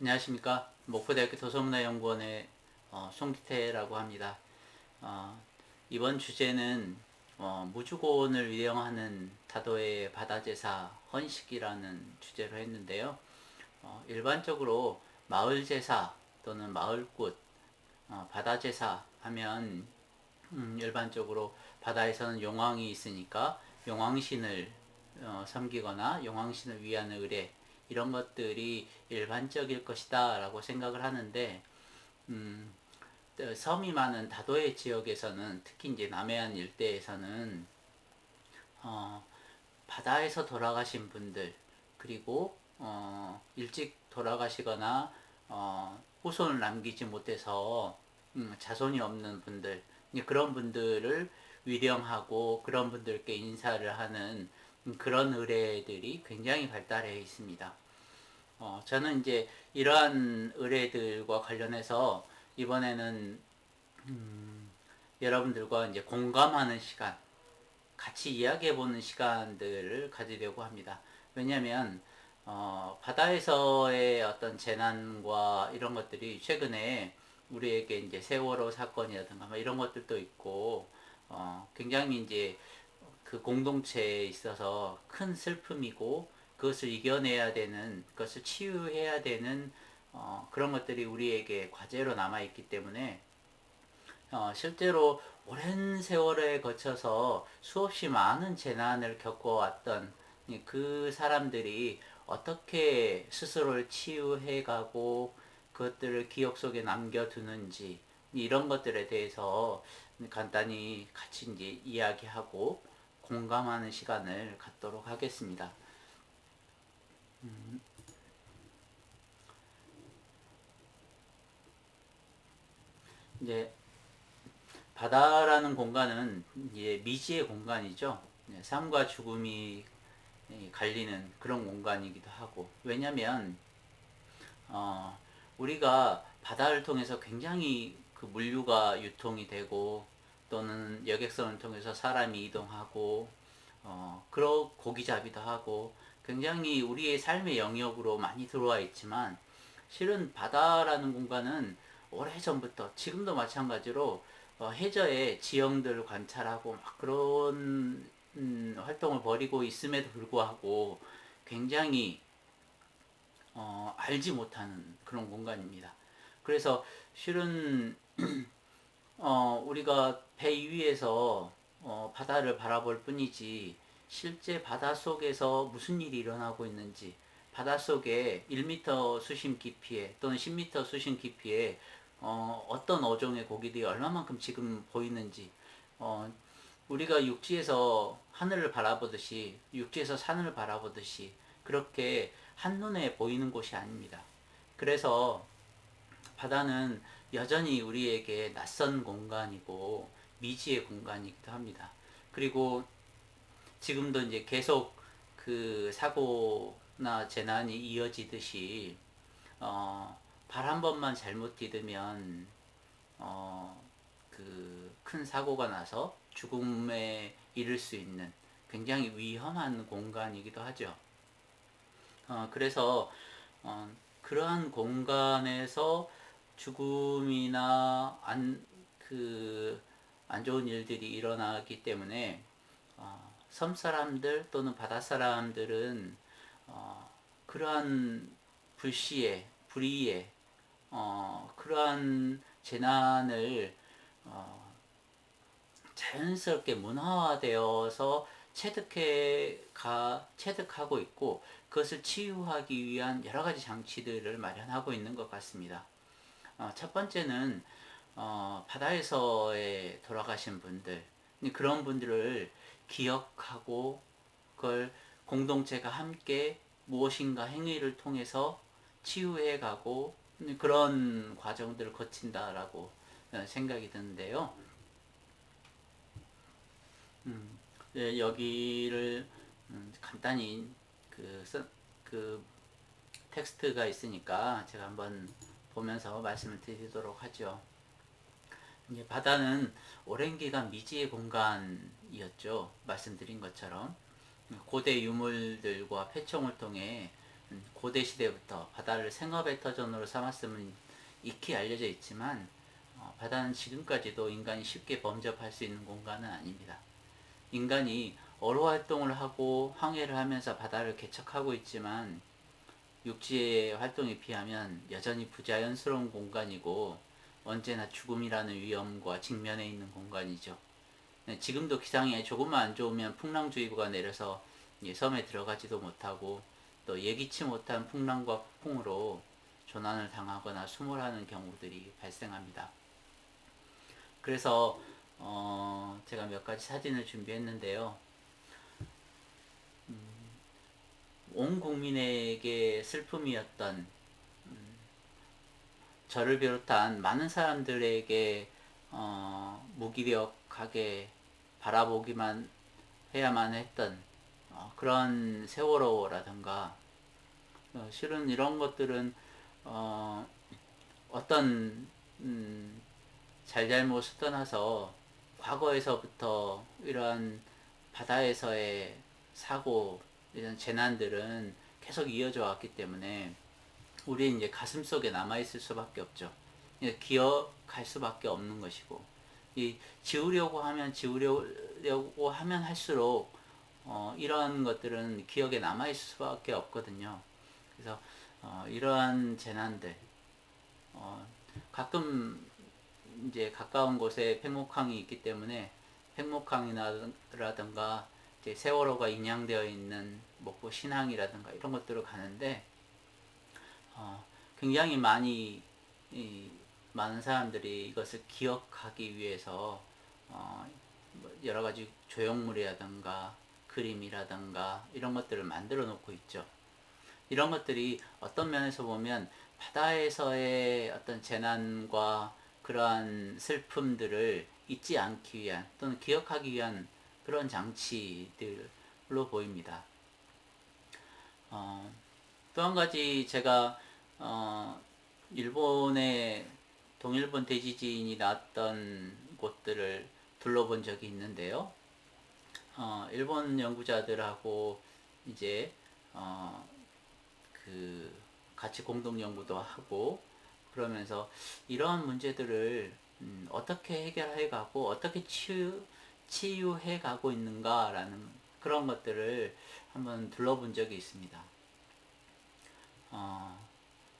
안녕하십니까. 목포대학교 도서문화연구원의 송기태라고 합니다. 어, 이번 주제는 무주곤을 위령하는 다도의 바다제사 헌식이라는 주제로 했는데요. 일반적으로 마을제사 또는 마을굿, 바다제사 하면 일반적으로 바다에서는 용왕이 있으니까 용왕신을 섬기거나 용왕신을 위한 의례 이런 것들이 일반적일 것이다 라고 생각을 하는데 음, 섬이 많은 다도해 지역에서는 특히 이제 남해안 일대에서는 어, 바다에서 돌아가신 분들 그리고 일찍 돌아가시거나 후손을 남기지 못해서 자손이 없는 분들 그런 분들을 위령하고 그런 분들께 인사를 하는 그런 의례들이 굉장히 발달해 있습니다. 저는 이제 이러한 의례들과 관련해서 이번에는 여러분들과 이제 공감하는 시간, 같이 이야기해보는 시간들을 가지려고 합니다. 왜냐하면 바다에서의 어떤 재난과 이런 것들이 최근에 우리에게 이제 세월호 사건이라든가 뭐 이런 것들도 있고 굉장히 이제 그 공동체에 있어서 큰 슬픔이고 그것을 이겨내야 되는 그것을 치유해야 되는 그런 것들이 우리에게 과제로 남아 있기 때문에 실제로 오랜 세월에 거쳐서 수없이 많은 재난을 겪어왔던 그 사람들이 어떻게 스스로를 치유해가고 그것들을 기억 속에 남겨두는지 이런 것들에 대해서 간단히 같이 이제 이야기하고 공감하는 시간을 갖도록 하겠습니다. 이제 바다라는 공간은 이제 미지의 공간이죠. 삶과 죽음이 갈리는 그런 공간이기도 하고 왜냐면 우리가 바다를 통해서 굉장히 그 물류가 유통이 되고 또는 여객선을 통해서 사람이 이동하고 그런 고기잡이도 하고 굉장히 우리의 삶의 영역으로 많이 들어와 있지만 실은 바다라는 공간은 오래전부터 지금도 마찬가지로 해저의 지형들을 관찰하고 막 그런 활동을 벌이고 있음에도 불구하고 굉장히 알지 못하는 그런 공간입니다. 그래서 실은 우리가 배 위에서 바다를 바라볼 뿐이지 실제 바다 속에서 무슨 일이 일어나고 있는지 바닷속에 1m 수심 깊이에 또는 10m 수심 깊이에 어떤 어종의 고기들이 얼마만큼 지금 보이는지 우리가 육지에서 하늘을 바라보듯이 육지에서 산을 바라보듯이 그렇게 한눈에 보이는 곳이 아닙니다. 그래서 바다는 여전히 우리에게 낯선 공간이고 미지의 공간이기도 합니다. 그리고 지금도 이제 계속 그 사고나 재난이 이어지듯이 발 한 번만 잘못 디디면 그 큰 사고가 나서 죽음에 이를 수 있는 굉장히 위험한 공간이기도 하죠. 그래서 그러한 공간에서 죽음이나 안 좋은 일들이 일어나기 때문에 섬 사람들 또는 바다 사람들은 그러한 불시에 불의에 그러한 재난을 자연스럽게 문화화되어서 체득하고 있고 그것을 치유하기 위한 여러 가지 장치들을 마련하고 있는 것 같습니다. 첫 번째는 바다에서의 돌아가신 분들 그런 분들을 기억하고 그걸 공동체가 함께 무엇인가 행위를 통해서 치유해가고 그런 과정들을 거친다라고 생각이 드는데요. 네, 여기를 간단히 그 텍스트가 있으니까 제가 한번 보면서 말씀을 드리도록 하죠. 이제 바다는 오랜 기간 미지의 공간이었죠. 말씀드린 것처럼 고대 유물들과 패청을 통해 고대 시대부터 바다를 생업의 터전으로 삼았음은 익히 알려져 있지만 바다는 지금까지도 인간이 쉽게 범접할 수 있는 공간은 아닙니다. 인간이 어로 활동을 하고 항해를 하면서 바다를 개척하고 있지만 육지의 활동에 비하면 여전히 부자연스러운 공간이고 언제나 죽음이라는 위험과 직면해 있는 공간이죠. 지금도 기상이 조금만 안 좋으면 풍랑주의보가 내려서 섬에 들어가지도 못하고 또 예기치 못한 풍랑과 폭풍으로 조난을 당하거나 수몰하는 경우들이 발생합니다. 그래서 제가 몇 가지 사진을 준비했는데요. 온 국민에게 슬픔이었던 저를 비롯한 많은 사람들에게 무기력하게 바라보기만 해야만 했던 그런 세월호라든가 실은 이런 것들은 어떤 잘잘못을 떠나서 과거에서부터 이러한 바다에서의 사고 이런 재난들은 계속 이어져 왔기 때문에 우리 이제 가슴 속에 남아 있을 수밖에 없죠. 기억할 수밖에 없는 것이고 이 지우려고 하면 할수록 이러한 것들은 기억에 남아 있을 수밖에 없거든요. 그래서 이러한 재난들 가끔 이제 가까운 곳에 팽목항이 있기 때문에 팽목항이라든가 이제 세월호가 인양되어 있는 목포 신항이라든가 이런 것들을 가는데 굉장히 많은 사람들이 이것을 기억하기 위해서 여러 가지 조형물이라든가 그림이라든가 이런 것들을 만들어 놓고 있죠. 이런 것들이 어떤 면에서 보면 바다에서의 어떤 재난과 그러한 슬픔들을 잊지 않기 위한 또는 기억하기 위한 그런 장치들로 보입니다. 또 한 가지 제가 일본의 동일본 대지진이 났던 곳들을 둘러본 적이 있는데요. 일본 연구자들하고 이제 그 같이 공동 연구도 하고 그러면서 이러한 문제들을 어떻게 해결해 가고 어떻게 치유해 가고 있는가라는 그런 것들을 한번 둘러본 적이 있습니다.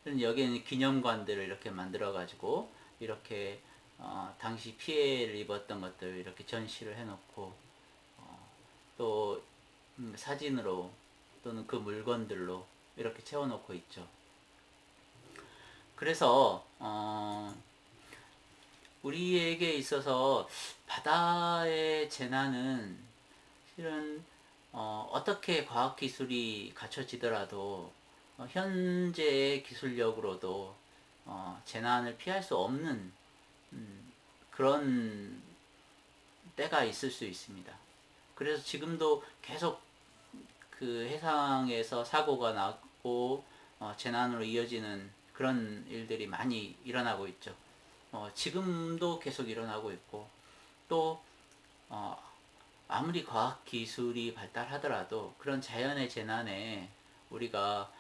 여기에는 기념관들을 이렇게 만들어 가지고 이렇게 당시 피해를 입었던 것들을 이렇게 전시를 해놓고 또 사진으로 또는 그 물건들로 이렇게 채워놓고 있죠. 그래서 우리에게 있어서 바다의 재난은 실은 어떻게 과학기술이 갖춰지더라도 현재의 기술력으로도 재난을 피할 수 없는 그런 때가 있을 수 있습니다. 그래서 지금도 계속 그 해상에서 사고가 나고 재난으로 이어지는 그런 일들이 많이 일어나고 있죠. 지금도 계속 일어나고 있고 또 아무리 과학 기술이 발달하더라도 그런 자연의 재난에 우리가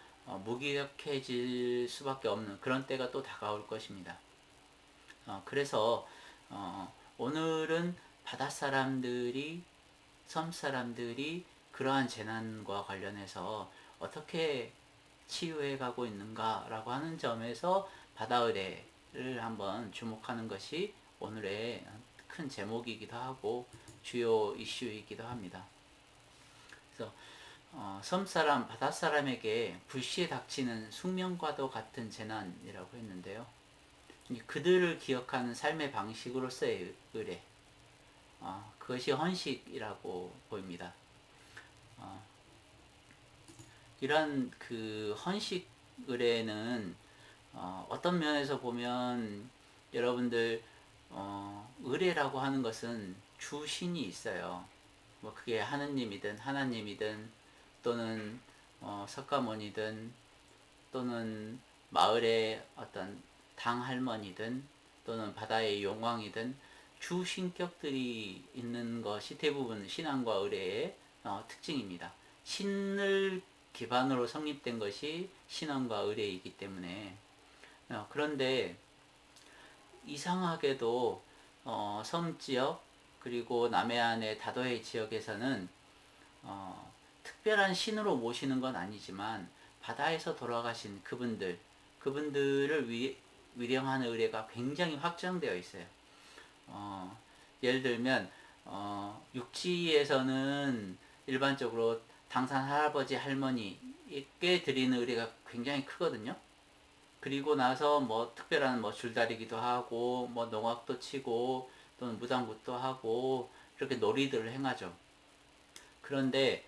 무기력해질 수밖에 없는 그런 때가 또 다가올 것입니다. 그래서 오늘은 바닷사람들이 섬사람들이 그러한 재난과 관련해서 어떻게 치유해 가고 있는가라고 하는 점에서 바다의례를 한번 주목하는 것이 오늘의 큰 제목이기도 하고 주요 이슈이기도 합니다. 그래서 섬사람, 바닷사람에게 불시에 닥치는 숙명과도 같은 재난이라고 했는데요. 그들을 기억하는 삶의 방식으로서의 의례, 그것이 헌식이라고 보입니다. 이런 그 헌식 의례는 어떤 면에서 보면 여러분들 의례라고 하는 것은 주신이 있어요. 뭐 그게 하느님이든 하나님이든 또는 석가모니든 또는 마을의 어떤 당할머니든 또는 바다의 용왕이든 주신격들이 있는 것이 대부분 신앙과 의례의 특징입니다. 신을 기반으로 성립된 것이 신앙과 의례이기 때문에 그런데 이상하게도 섬 지역 그리고 남해안의 다도해 지역에서는 특별한 신으로 모시는 건 아니지만 바다에서 돌아가신 그분들을 위령하는 의례가 굉장히 확장되어 있어요. 예를 들면 육지에서는 일반적으로 당산 할아버지 할머니께 드리는 의례가 굉장히 크거든요. 그리고 나서 뭐 특별한 뭐 줄다리기도 하고 뭐 농악도 치고 또는 무당굿도 하고 이렇게 놀이들을 행하죠. 그런데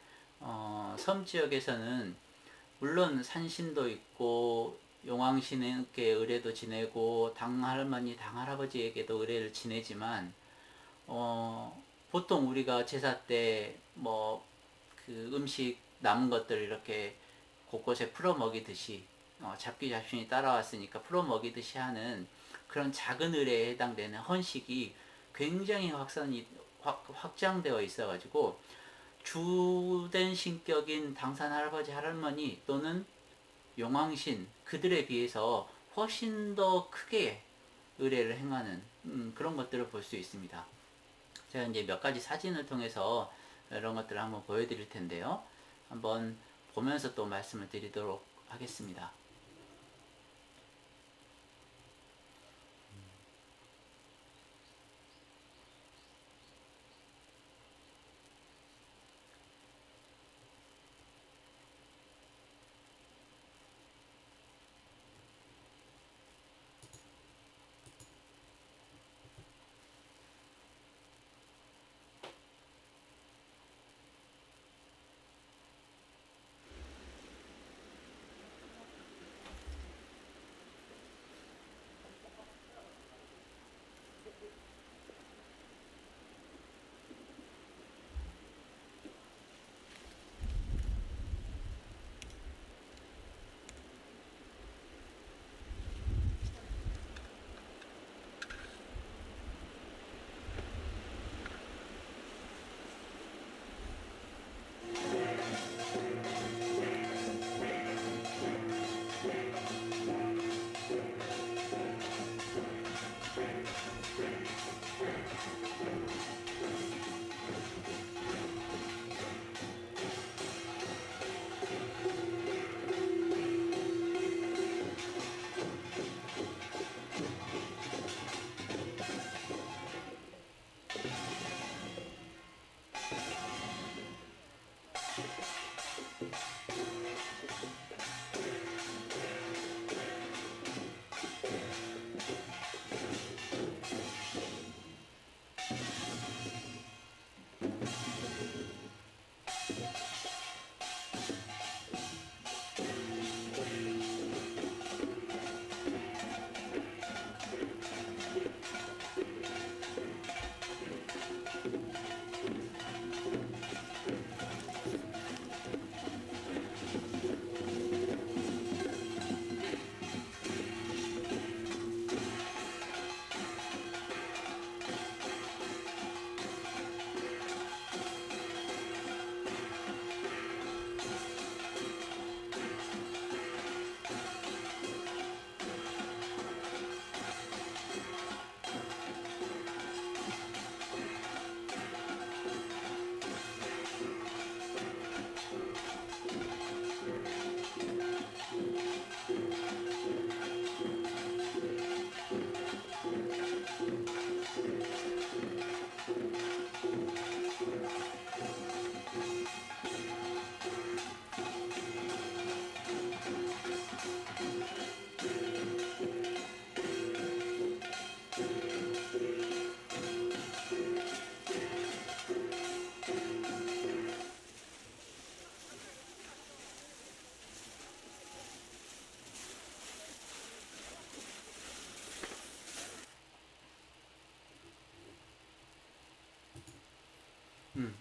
섬 지역에서는 물론 산신도 있고 용왕신에게 의례도 지내고 당할머니 당할아버지에게도 의례를 지내지만 보통 우리가 제사 때 뭐 그 음식 남은 것들 이렇게 곳곳에 풀어 먹이듯이 잡기 잡신이 따라왔으니까 풀어 먹이듯이 하는 그런 작은 의례에 해당되는 헌식이 굉장히 확장되어 있어가지고 주된 신격인 당산 할아버지 할머니 또는 용왕신 그들에 비해서 훨씬 더 크게 의례를 행하는 그런 것들을 볼 수 있습니다. 제가 이제 몇 가지 사진을 통해서 이런 것들을 한번 보여드릴 텐데요. 한번 보면서 또 말씀을 드리도록 하겠습니다.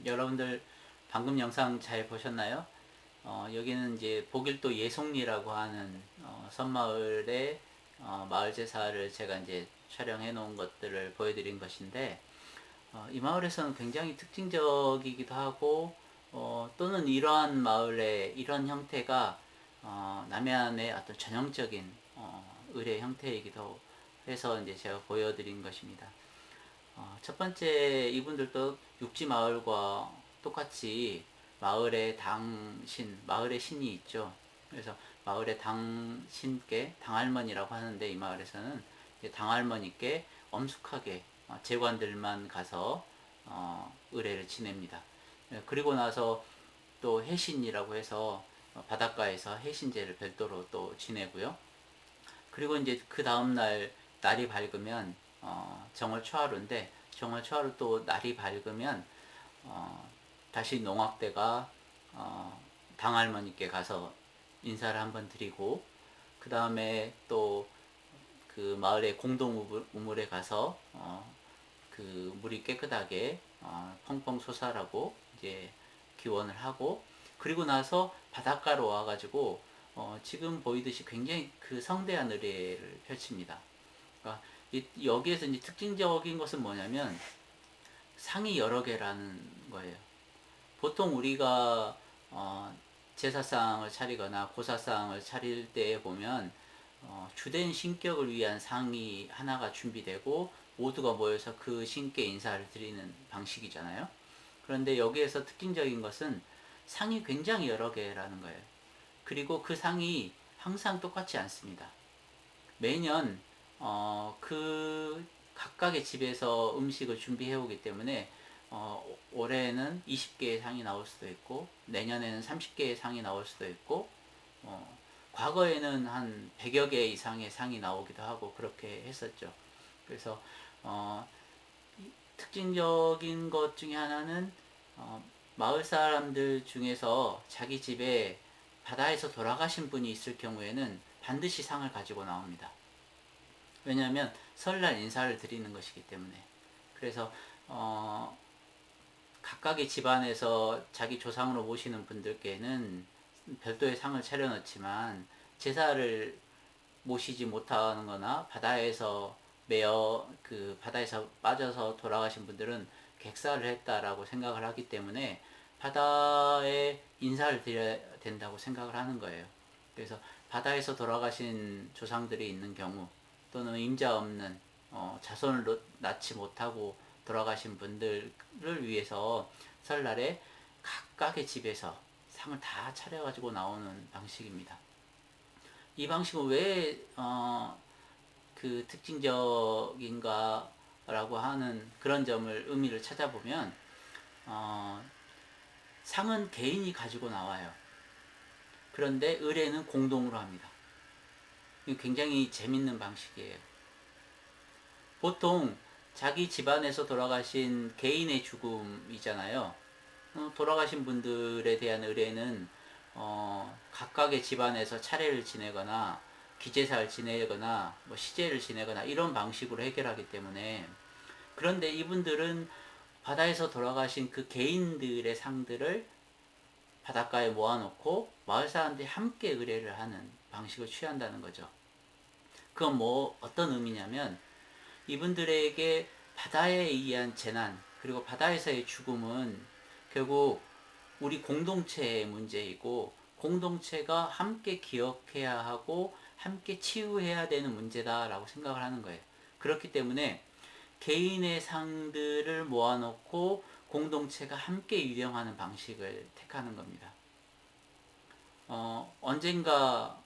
여러분들 방금 영상 잘 보셨나요? 여기는 이제 보길도 예송리라고 하는 섬마을의 마을 제사를 제가 이제 촬영해 놓은 것들을 보여드린 것인데 이 마을에서는 굉장히 특징적이기도 하고 또는 이러한 마을의 이런 형태가 남해안의 어떤 전형적인 의뢰 형태이기도 해서 이제 제가 보여드린 것입니다. 첫 번째, 이분들도 육지 마을과 똑같이 마을의 당신, 마을의 신이 있죠. 그래서 마을의 당신께, 당할머니라고 하는데, 이 마을에서는 당할머니께 엄숙하게 제관들만 가서 의뢰를 지냅니다. 그리고 나서 또 해신이라고 해서 바닷가에서 해신제를 별도로 또 지내고요. 그리고 이제 그 다음날 날이 밝으면 정월 초하루인데, 정월 초하루 또 날이 밝으면 다시 농악대가 당할머니께 가서 인사를 한번 드리고, 그 다음에 또 그 마을의 공동 우물에 가서 그 물이 깨끗하게 펑펑 솟아라고 이제 기원을 하고, 그리고 나서 바닷가로 와가지고 지금 보이듯이 굉장히 그 성대한 의례를 펼칩니다. 그러니까 여기에서 이제 특징적인 것은 뭐냐면 상이 여러 개라는 거예요. 보통 우리가 제사상을 차리거나 고사상을 차릴 때 보면 주된 신격을 위한 상이 하나가 준비되고 모두가 모여서 그 신께 인사를 드리는 방식이잖아요. 그런데 여기에서 특징적인 것은 상이 굉장히 여러 개라는 거예요. 그리고 그 상이 항상 똑같지 않습니다. 매년 그 각각의 집에서 음식을 준비해 오기 때문에 올해는 20개의 상이 나올 수도 있고 내년에는 30개의 상이 나올 수도 있고 과거에는 한 100여 개 이상의 상이 나오기도 하고 그렇게 했었죠. 그래서 특징적인 것 중에 하나는 마을 사람들 중에서 자기 집에 바다에서 돌아가신 분이 있을 경우에는 반드시 상을 가지고 나옵니다. 왜냐하면 설날 인사를 드리는 것이기 때문에. 그래서 각각의 집안에서 자기 조상으로 모시는 분들께는 별도의 상을 차려놓지만 제사를 모시지 못하는 거나 바다에서 그 바다에서 빠져서 돌아가신 분들은 객사를 했다라고 생각을 하기 때문에 바다에 인사를 드려야 된다고 생각을 하는 거예요. 그래서 바다에서 돌아가신 조상들이 있는 경우 또는 임자 없는 자손을 낳지 못하고 돌아가신 분들을 위해서 설날에 각각의 집에서 상을 다 차려가지고 나오는 방식입니다. 이 방식은 왜 그 특징적인가라고 하는 그런 점을 의미를 찾아보면 상은 개인이 가지고 나와요. 그런데 의례는 공동으로 합니다. 이거 굉장히 재밌는 방식이에요. 보통 자기 집안에서 돌아가신 개인의 죽음이잖아요. 돌아가신 분들에 대한 의례는 각각의 집안에서 차례를 지내거나 기제사를 지내거나 뭐 시제를 지내거나 이런 방식으로 해결하기 때문에, 그런데 이분들은 바다에서 돌아가신 그 개인들의 상들을 바닷가에 모아놓고 마을 사람들이 함께 의례를 하는 방식을 취한다는 거죠. 그건 뭐 어떤 의미냐면 이분들에게 바다에 의한 재난 그리고 바다에서의 죽음은 결국 우리 공동체의 문제이고 공동체가 함께 기억해야 하고 함께 치유해야 되는 문제다라고 생각을 하는 거예요. 그렇기 때문에 개인의 상들을 모아놓고 공동체가 함께 유령하는 방식을 택하는 겁니다. 언젠가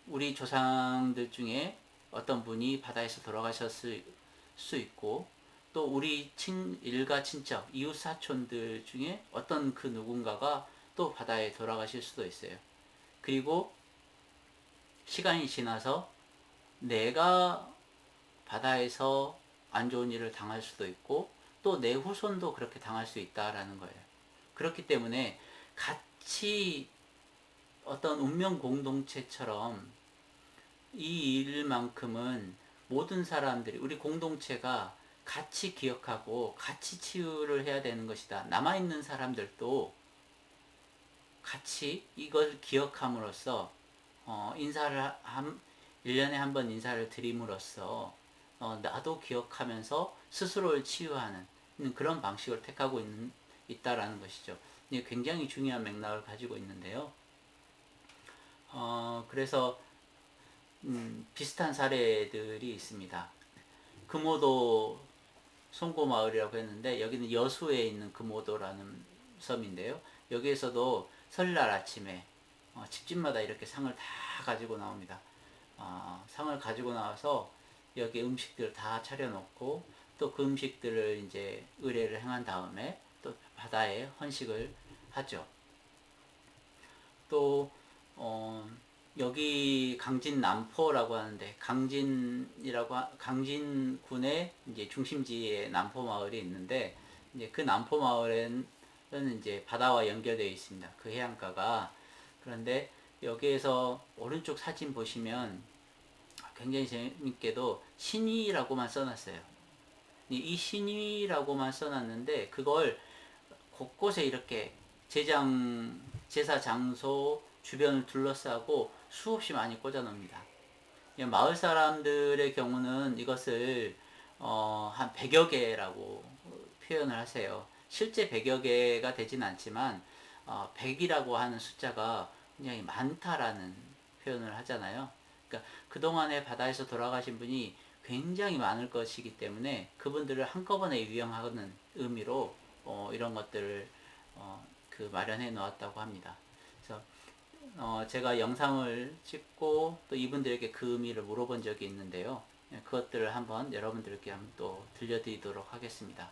우리 조상들 중에 어떤 분이 바다에서 돌아가셨을 수 있고 또 우리 일가 친척, 이웃 사촌들 중에 어떤 그 누군가가 또 바다에 돌아가실 수도 있어요. 그리고 시간이 지나서 내가 바다에서 안 좋은 일을 당할 수도 있고 또 내 후손도 그렇게 당할 수 있다라는 거예요. 그렇기 때문에 같이 어떤 운명 공동체처럼 이 일만큼은 모든 사람들이 우리 공동체가 같이 기억하고 같이 치유를 해야 되는 것이다. 남아있는 사람들도 같이 이걸 기억함으로써 인사를 1년에 한 번 인사를 드림으로써 나도 기억하면서 스스로를 치유하는 그런 방식을 택하고 있다라는 것이죠. 굉장히 중요한 맥락을 가지고 있는데요. 그래서 비슷한 사례들이 있습니다. 금오도 송고마을이라고 했는데 여기는 여수에 있는 금오도라는 섬인데요. 여기에서도 설날 아침에 집집마다 이렇게 상을 다 가지고 나옵니다. 상을 가지고 나와서 여기 음식들 다 차려놓고 또 그 음식들을 이제 의례를 행한 다음에 또 바다에 헌식을 하죠. 또 여기 강진 남포라고 하는데 강진군의 이제 중심지에 남포 마을이 있는데 이제 그 남포 마을에는 이제 바다와 연결되어 있습니다. 그 해안가가. 그런데 여기에서 오른쪽 사진 보시면 굉장히 재밌게도 신위라고만 써놨어요. 이 신위라고만 써놨는데 그걸 곳곳에 이렇게 제사 장소 주변을 둘러싸고 수없이 많이 꽂아 놓습니다. 마을 사람들의 경우는 이것을 한 100여 개라고 표현을 하세요. 실제 100여 개가 되진 않지만 100이라고 하는 숫자가 굉장히 많다라는 표현을 하잖아요. 그러니까 그동안에 바다에서 돌아가신 분이 굉장히 많을 것이기 때문에 그분들을 한꺼번에 유영하는 의미로 이런 것들을 마련해 놓았다고 합니다. 그래서 제가 영상을 찍고 또 이분들에게 그 의미를 물어본 적이 있는데요. 그것들을 한번 여러분들께 한번 또 들려드리도록 하겠습니다.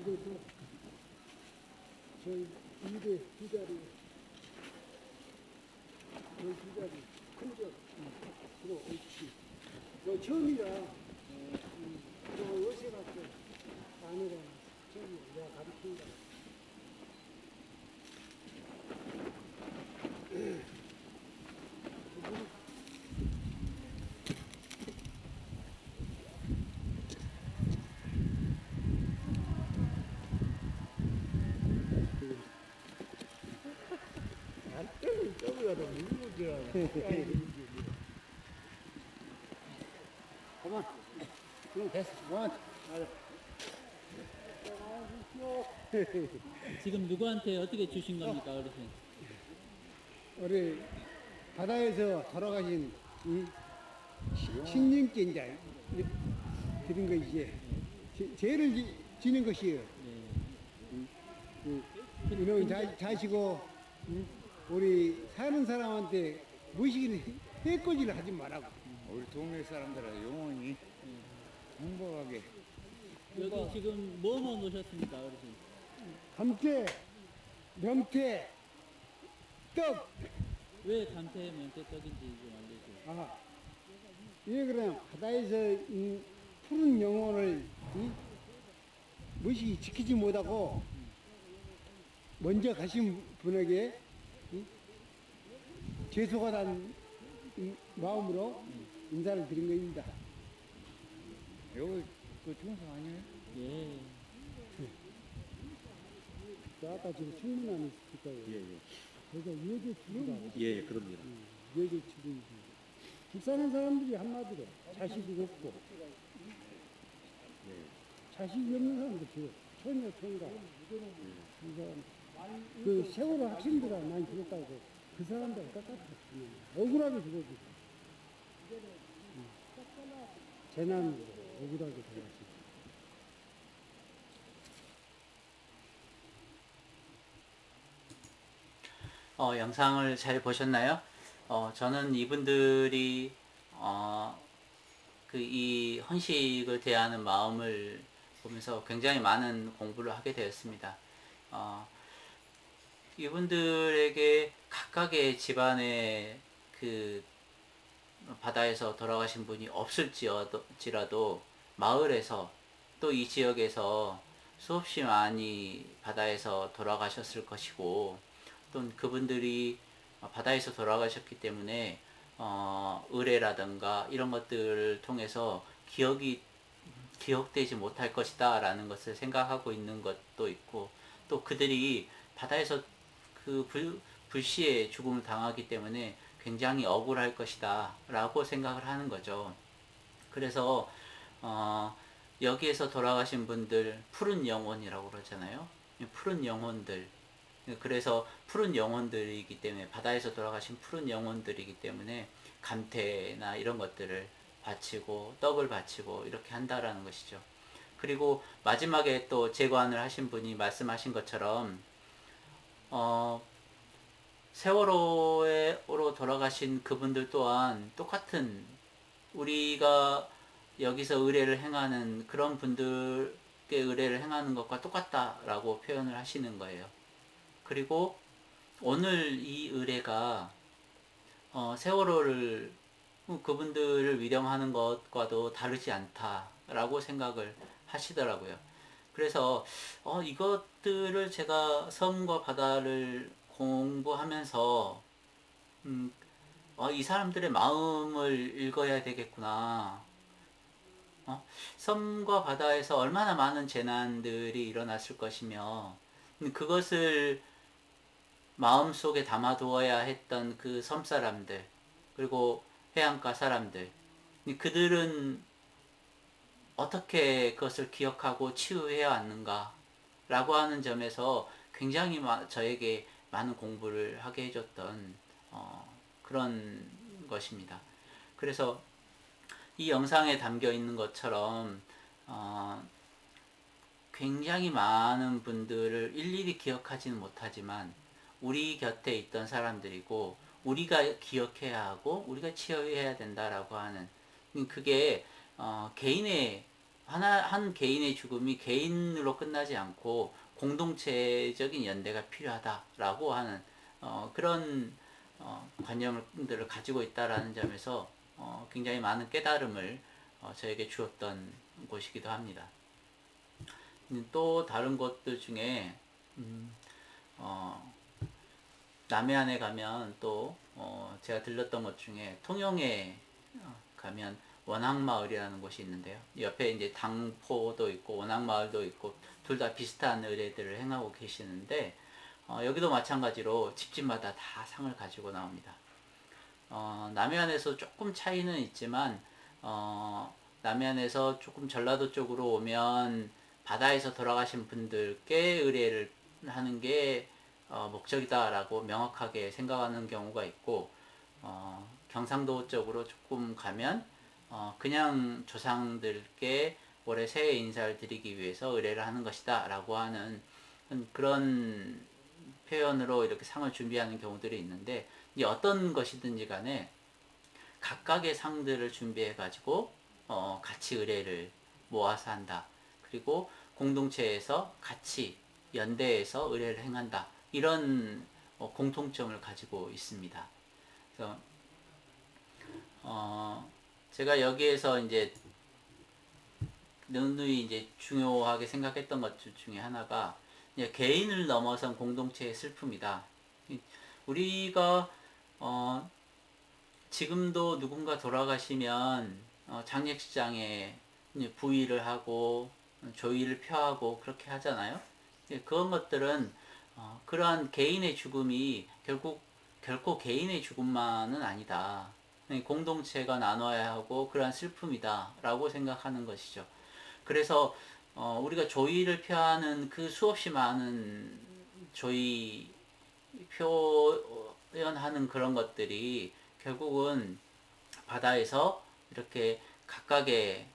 그리고 저희 입에 두 자리, 저희 두 자리, 큰 점, 그리고 옳지. 너 처음이라, 너 어디서 갔어? 아니라, 처음이야. 내가 가르친다. 안 때는 떠보야 너 누구 줄 알아? 가만. 됐어. 가만. 지금 누구한테 어떻게 주신 겁니까, 어르신? 우리 바다에서 돌아가신 이 신님께 이제 드린 거 이제 죄를 지는 것이에요. 이놈 자시고 우리 사는 사람한테 무식을 해코지를 하지 말라고. 우리 동네 사람들은 영원히 행복하게. 여기 지금 뭐 놓으셨습니까, 어르신? 감태, 명태, 떡. 왜 감태, 명태, 떡인지 좀 알려주세요. 아, 이게 그냥 바다에서 푸른 영혼을 무식히 지키지 못하고 먼저 가신 분에게 죄송하 다는 마음으로 인사를 드린 겁니다. 여기 그 중성 아니에요? 예. 저 아까 지금 충분함이 있을 거예요. 예. 그래서 유교 추구다. 예, 그럽니다. 유교 추구이지. 집 사는 사람들이 한마디로 자식이 없고 자식이 없는 사람도 죽어. 처녀, 총각. 이 사람. 그 세월호 학생들아 많이 죽었다고 그 사람들 똑같아. 억울하게 죽었지. 재난으로 억울하게 죽었지. 영상을 잘 보셨나요? 저는 이분들이 이 헌식을 대하는 마음을 보면서 굉장히 많은 공부를 하게 되었습니다. 이분들에게 각각의 집안에 그 바다에서 돌아가신 분이 없을지라도 마을에서 또 이 지역에서 수없이 많이 바다에서 돌아가셨을 것이고 또 그분들이 바다에서 돌아가셨기 때문에 의례라든가 이런 것들을 통해서 기억이 기억되지 못할 것이다 라는 것을 생각하고 있는 것도 있고, 또 그들이 바다에서 그 불시에 죽음을 당하기 때문에 굉장히 억울할 것이다 라고 생각을 하는 거죠. 그래서 여기에서 돌아가신 분들 푸른 영혼이라고 그러잖아요. 푸른 영혼들. 그래서 푸른 영혼들이기 때문에, 바다에서 돌아가신 푸른 영혼들이기 때문에 감태나 이런 것들을 바치고 떡을 바치고 이렇게 한다라는 것이죠. 그리고 마지막에 또 재관을 하신 분이 말씀하신 것처럼 세월호로 돌아가신 그분들 또한 똑같은, 우리가 여기서 의례를 행하는 그런 분들께 의례를 행하는 것과 똑같다라고 표현을 하시는 거예요. 그리고 오늘 이 의례가 세월호를 그분들을 위령하는 것과도 다르지 않다라고 생각을 하시더라고요. 그래서 이것들을 제가 섬과 바다를 공부하면서 이 사람들의 마음을 읽어야 되겠구나. 섬과 바다에서 얼마나 많은 재난들이 일어났을 것이며, 그것을 마음속에 담아두어야 했던 그 섬 사람들, 그리고 해안가 사람들, 그들은 어떻게 그것을 기억하고 치유해야 하는가 라고 하는 점에서 굉장히 저에게 많은 공부를 하게 해줬던 그런 것입니다. 그래서 이 영상에 담겨 있는 것처럼 굉장히 많은 분들을 일일이 기억하지는 못하지만 우리 곁에 있던 사람들이고, 우리가 기억해야 하고 우리가 치유해야 된다라고 하는, 그게 개인의 한 개인의 죽음이 개인으로 끝나지 않고 공동체적인 연대가 필요하다라고 하는 그런 관념들을 가지고 있다라는 점에서 굉장히 많은 깨달음을 저에게 주었던 곳이기도 합니다. 또 다른 곳들 중에 남해안에 가면 또 제가 들렀던 것 중에 통영에 가면 원앙마을이라는 곳이 있는데요. 옆에 이제 당포도 있고 원앙마을도 있고 둘 다 비슷한 의례들을 행하고 계시는데 여기도 마찬가지로 집집마다 다 상을 가지고 나옵니다. 남해안에서 조금 차이는 있지만 남해안에서 조금 전라도 쪽으로 오면 바다에서 돌아가신 분들께 의례를 하는 게 목적이다라고 명확하게 생각하는 경우가 있고, 경상도 쪽으로 조금 가면 그냥 조상들께 올해 새해 인사를 드리기 위해서 의례를 하는 것이다 라고 하는 그런 표현으로 이렇게 상을 준비하는 경우들이 있는데, 이 어떤 것이든지 간에 각각의 상들을 준비해 가지고 같이 의례를 모아서 한다. 그리고 공동체에서 같이 연대해서 의례를 행한다. 이런 공통점을 가지고 있습니다. 그래서 제가 여기에서 이제 누누이 이제 중요하게 생각했던 것 중에 하나가 이제 개인을 넘어선 공동체의 슬픔이다. 우리가 지금도 누군가 돌아가시면 장례식장에 부의를 하고 조의를 표하고 그렇게 하잖아요. 그런 것들은 그러한 개인의 죽음이 결코 개인의 죽음만은 아니다. 공동체가 나눠야 하고 그러한 슬픔이다 라고 생각하는 것이죠. 그래서 우리가 조의를 표하는 그 수없이 많은 조의 표현하는 그런 것들이 결국은 바다에서 이렇게 각각의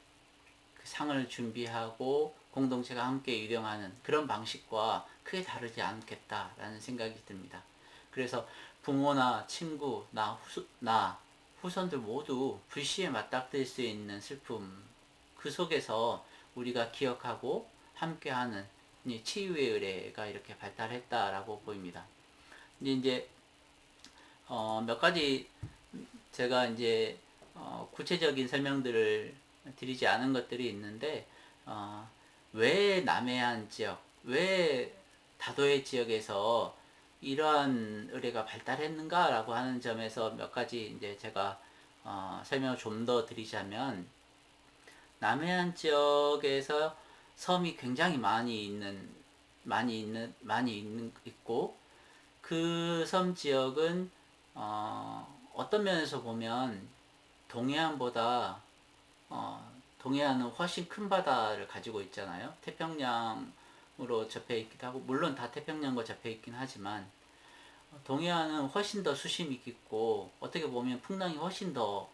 그 상을 준비하고 공동체가 함께 유령하는 그런 방식과 크게 다르지 않겠다라는 생각이 듭니다. 그래서 부모나 친구, 나 후손들 모두 불시에 맞닥뜨릴 수 있는 슬픔, 그 속에서 우리가 기억하고 함께하는 치유의 의례가 이렇게 발달했다라고 보입니다. 이제 몇 가지 제가 이제 구체적인 설명들을 드리지 않은 것들이 있는데, 왜 남해안 지역, 왜 다도해 지역에서 이러한 의례가 발달했는가라고 하는 점에서 몇 가지 이제 제가 설명을 좀 더 드리자면, 남해안 지역에서 섬이 굉장히 있고, 그 섬 지역은 어떤 면에서 보면 동해안보다 동해안은 훨씬 큰 바다를 가지고 있잖아요. 태평양으로 접해 있기도 하고, 물론 다 태평양과 접해 있긴 하지만 동해안은 훨씬 더 수심이 깊고 어떻게 보면 풍랑이 훨씬 더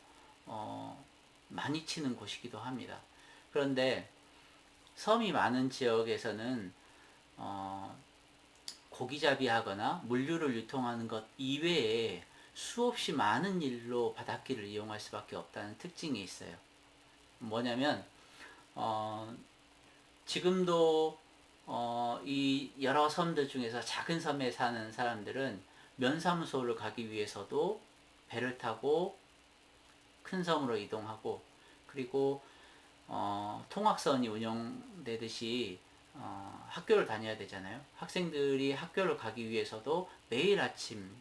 많이 치는 곳이기도 합니다. 그런데 섬이 많은 지역에서는 고기잡이 하거나 물류를 유통하는 것 이외에 수없이 많은 일로 바닷길을 이용할 수밖에 없다는 특징이 있어요. 뭐냐면 지금도 이 여러 섬들 중에서 작은 섬에 사는 사람들은 면사무소를 가기 위해서도 배를 타고 큰 섬으로 이동하고, 그리고 통학선이 운영되듯이 학교를 다녀야 되잖아요. 학생들이 학교를 가기 위해서도 매일 아침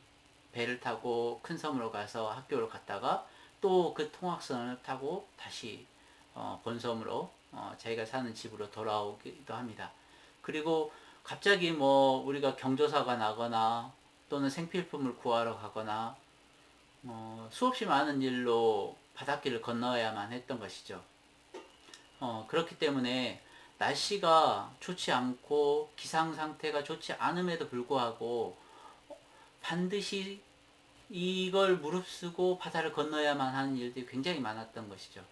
배를 타고 큰 섬으로 가서 학교를 갔다가 또 그 통학선을 타고 다시 본섬으로 자기가 사는 집으로 돌아오기도 합니다. 그리고 갑자기 뭐 우리가 경조사가 나거나 또는 생필품을 구하러 가거나 수없이 많은 일로 바닷길을 건너야만 했던 것이죠. 그렇기 때문에 날씨가 좋지 않고 기상 상태가 좋지 않음에도 불구하고 반드시 이걸 무릅쓰고 바다를 건너야만 하는 일들이 굉장히 많았던 것이죠.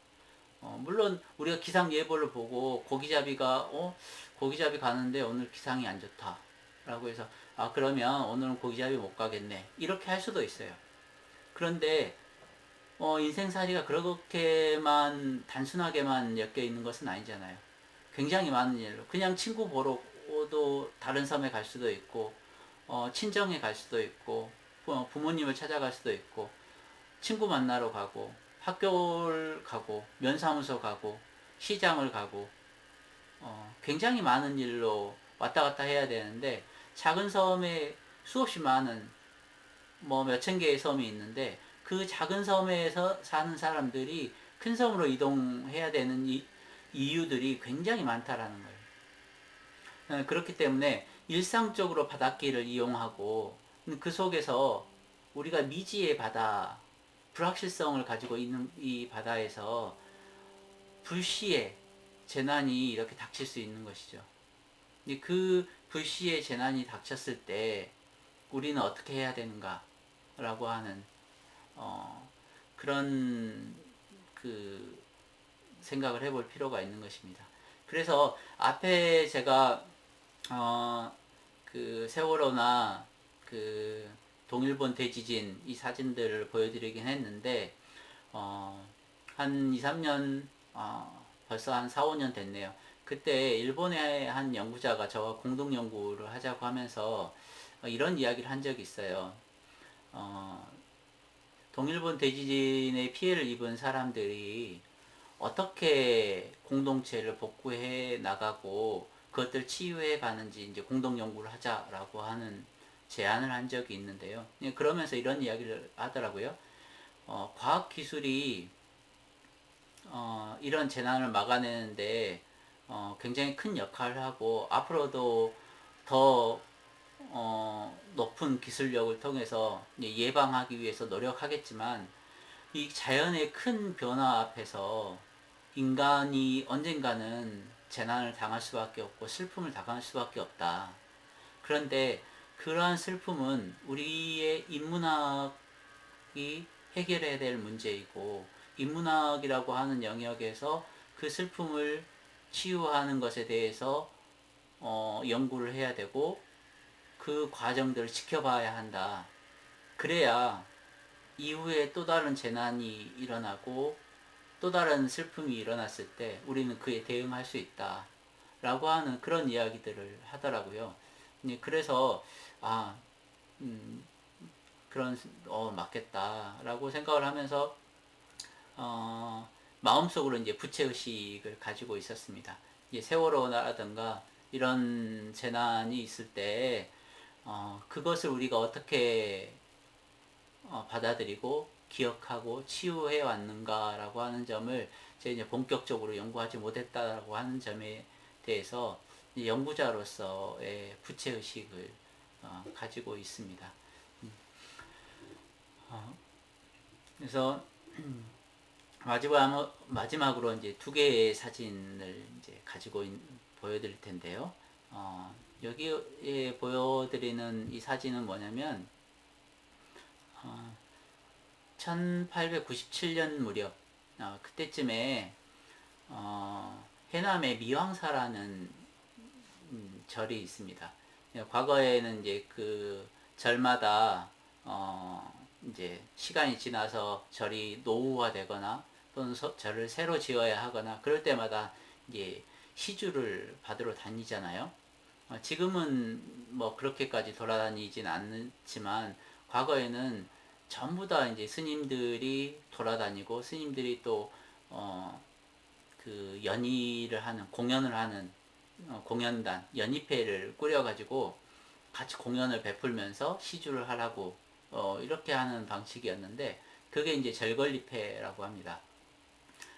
물론 우리가 기상 예보를 보고 고기잡이 가는데 오늘 기상이 안 좋다 라고 해서 그러면 오늘은 고기잡이 못 가겠네 이렇게 할 수도 있어요. 그런데 인생살이가 그렇게만 단순하게만 엮여 있는 것은 아니잖아요. 굉장히 많은 일로 그냥 친구 보러도 다른 섬에 갈 수도 있고, 친정에 갈 수도 있고, 부모님을 찾아갈 수도 있고, 친구 만나러 가고, 학교를 가고, 면사무소 가고, 시장을 가고, 굉장히 많은 일로 왔다 갔다 해야 되는데, 작은 섬에 수없이 많은 뭐 몇천 개의 섬이 있는데 그 작은 섬에서 사는 사람들이 큰 섬으로 이동해야 되는 이유들이 굉장히 많다라는 거예요. 그렇기 때문에 일상적으로 바닷길을 이용하고 그 속에서 우리가 미지의 바다, 불확실성을 가지고 있는 이 바다에서 불시에 재난이 이렇게 닥칠 수 있는 것이죠. 그 불시에 재난이 닥쳤을 때 우리는 어떻게 해야 되는가 라고 하는 그런 그 생각을 해볼 필요가 있는 것입니다. 그래서 앞에 제가 그 세월호나 그 동일본 대지진 이 사진들을 보여드리긴 했는데 한 2, 3년 벌써 한 4, 5년 됐네요. 그때 일본의 한 연구자가 저와 공동 연구를 하자고 하면서 이런 이야기를 한 적이 있어요. 동일본 대지진의 피해를 입은 사람들이 어떻게 공동체를 복구해 나가고 그것들 치유해 가는지 이제 공동 연구를 하자라고 하는 제안을 한 적이 있는데요. 그러면서 이런 이야기를 하더라고요. 과학 기술이 이런 재난을 막아내는데 굉장히 큰 역할을 하고 앞으로도 더 높은 기술력을 통해서 예방하기 위해서 노력하겠지만 이 자연의 큰 변화 앞에서 인간이 언젠가는 재난을 당할 수밖에 없고 슬픔을 당할 수밖에 없다. 그런데 그러한 슬픔은 우리의 인문학이 해결해야 될 문제이고 인문학이라고 하는 영역에서 그 슬픔을 치유하는 것에 대해서 연구를 해야 되고 그 과정들을 지켜봐야 한다. 그래야 이후에 또 다른 재난이 일어나고 또 다른 슬픔이 일어났을 때 우리는 그에 대응할 수 있다. 라고 하는 그런 이야기들을 하더라고요. 그래서 그런 맞겠다라고 생각을 하면서 마음속으로 이제 부채의식을 가지고 있었습니다. 이제 세월호라든가 이런 재난이 있을 때 그것을 우리가 어떻게 받아들이고 기억하고 치유해 왔는가라고 하는 점을 제가 이제 본격적으로 연구하지 못했다라고 하는 점에 대해서 연구자로서의 부채의식을 가지고 있습니다. 그래서 마지막으로 이제 두 개의 사진을 이제 가지고 보여드릴 텐데요. 여기에 보여드리는 이 사진은 뭐냐면 1897년 무렵 그때쯤에 해남에 미왕사라는 절이 있습니다. 과거에는 이제 그 절마다 이제 시간이 지나서 절이 노후화되거나 또는 절을 새로 지어야 하거나 그럴 때마다 이제 시주를 받으러 다니잖아요. 지금은 뭐 그렇게까지 돌아다니진 않지만 과거에는 전부 다 이제 스님들이 돌아다니고 스님들이 또 그 연희를 하는 공연을 하는 공연단 연희회를 꾸려가지고 같이 공연을 베풀면서 시주를 하라고 이렇게 하는 방식이었는데 그게 이제 절건리패라고 합니다.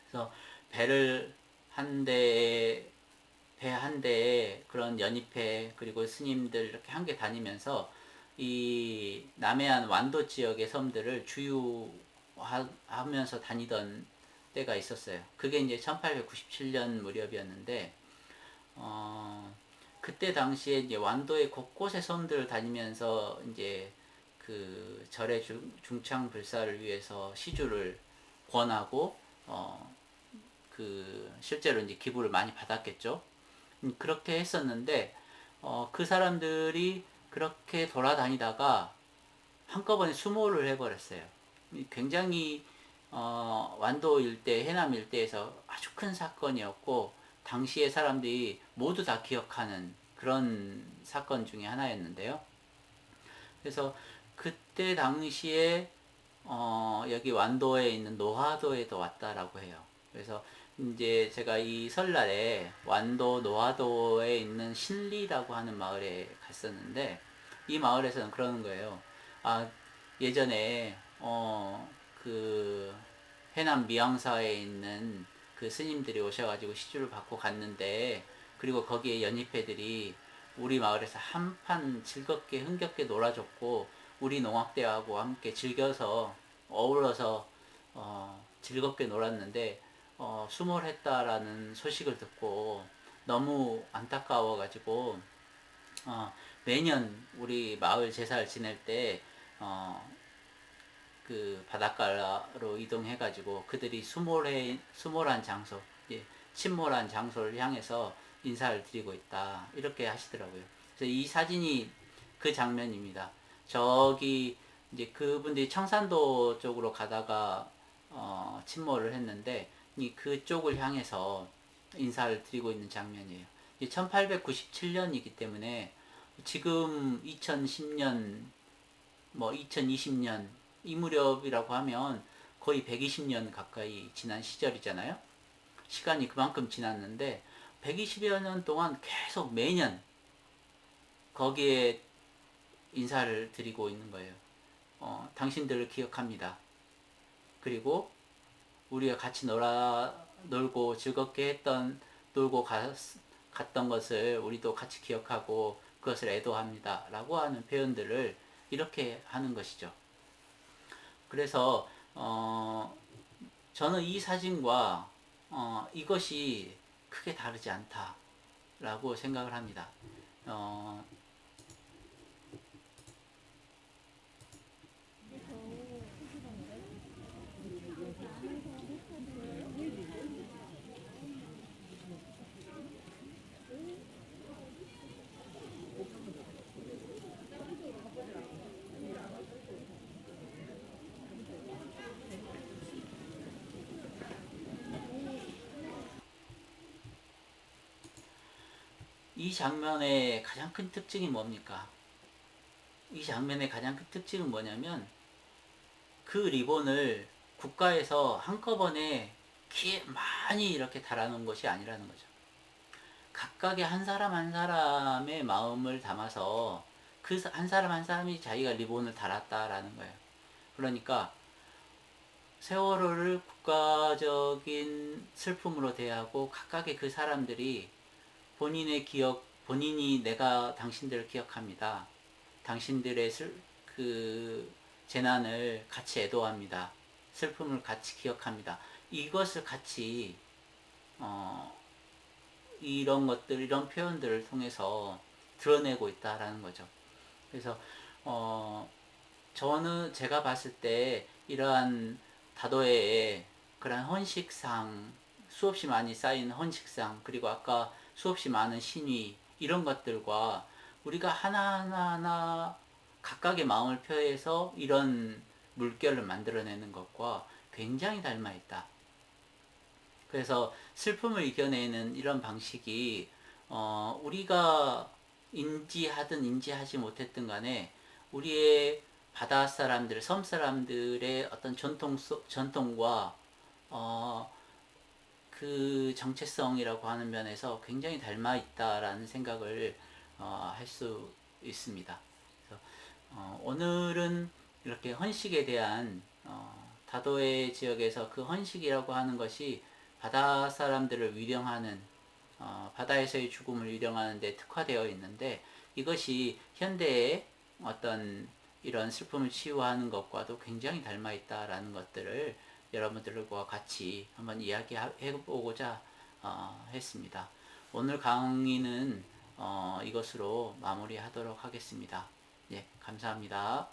그래서 배를 한 대에 배 한 대에 그런 연희회 그리고 스님들 이렇게 함께 다니면서 이 남해안 완도 지역의 섬들을 주유하면서 다니던 때가 있었어요. 그게 이제 1897년 무렵이었는데 그때 당시에 이제 완도의 곳곳의 섬들을 다니면서 이제 그 절의 중창불사를 위해서 시주를 권하고 그 실제로 이제 기부를 많이 받았겠죠. 그렇게 했었는데 그 사람들이 그렇게 돌아다니다가 한꺼번에 수모를 해버렸어요. 굉장히 완도 일대, 해남 일대에서 아주 큰 사건이었고 당시의 사람들이 모두 다 기억하는 그런 사건 중에 하나였는데요. 그래서 그때 당시에 여기 완도에 있는 노하도에도 왔다라고 해요. 그래서 이제 제가 이 설날에 완도 노하도에 있는 신리라고 하는 마을에 갔었는데 이 마을에서는 그러는 거예요. 예전에 그 해남 미왕사에 있는 그 스님들이 오셔가지고 시주를 받고 갔는데 그리고 거기에 연희패들이 우리 마을에서 한판 즐겁게 흥겹게 놀아줬고 우리 농악대하고 함께 즐겨서 어우러서 즐겁게 놀았는데 수모를 했다라는 소식을 듣고 너무 안타까워가지고 매년 우리 마을 제사를 지낼 때 그 바닷가로 이동해가지고 그들이 수몰한 장소, 침몰한 장소를 향해서 인사를 드리고 있다 이렇게 하시더라고요. 그래서 이 사진이 그 장면입니다. 저기 이제 그분들이 청산도 쪽으로 가다가 침몰을 했는데 그쪽을 향해서 인사를 드리고 있는 장면이에요. 1897년이기 때문에 지금 2010년, 뭐 2020년 이 무렵이라고 하면 거의 120년 가까이 지난 시절이잖아요. 시간이 그만큼 지났는데 120여 년 동안 계속 매년 거기에 인사를 드리고 있는 거예요. 당신들을 기억합니다. 그리고 우리가 같이 놀고 즐겁게 갔던 것을 우리도 같이 기억하고 그것을 애도합니다. 라고 하는 표현들을 이렇게 하는 것이죠. 그래서 저는 이 사진과 이것이 크게 다르지 않다라고 생각을 합니다. 이 장면의 가장 큰 특징이 뭡니까? 이 장면의 가장 큰 특징은 뭐냐면 그 리본을 국가에서 한꺼번에 많이 이렇게 달아놓은 것이 아니라는 거죠. 각각의 한 사람 한 사람의 마음을 담아서 그 한 사람 한 사람이 자기가 리본을 달았다라는 거예요. 그러니까 세월호를 국가적인 슬픔으로 대하고 각각의 그 사람들이 본인의 기억, 본인이 내가 당신들을 기억합니다. 당신들의 그 재난을 같이 애도합니다. 슬픔을 같이 기억합니다. 이것을 같이 이런 것들, 이런 표현들을 통해서 드러내고 있다라는 거죠. 그래서 저는 제가 봤을 때 이러한 다도해의 그런 헌식상, 수없이 많이 쌓인 헌식상, 그리고 아까 수없이 많은 신의, 이런 것들과 우리가 하나하나 각각의 마음을 표해서 이런 물결을 만들어내는 것과 굉장히 닮아 있다. 그래서 슬픔을 이겨내는 이런 방식이 우리가 인지하든 인지하지 못했든 간에 우리의 바다 사람들, 섬 사람들의 어떤 전통과 그 정체성이라고 하는 면에서 굉장히 닮아 있다라는 생각을 할 수 있습니다. 그래서 오늘은 이렇게 헌식에 대한 다도해 지역에서 그 헌식이라고 하는 것이 바다 사람들을 위령하는 바다에서의 죽음을 위령하는 데 특화되어 있는데 이것이 현대의 어떤 이런 슬픔을 치유하는 것과도 굉장히 닮아 있다라는 것들을 여러분들과 같이 한번 이야기해보고자 했습니다. 오늘 강의는 이것으로 마무리하도록 하겠습니다. 예, 감사합니다.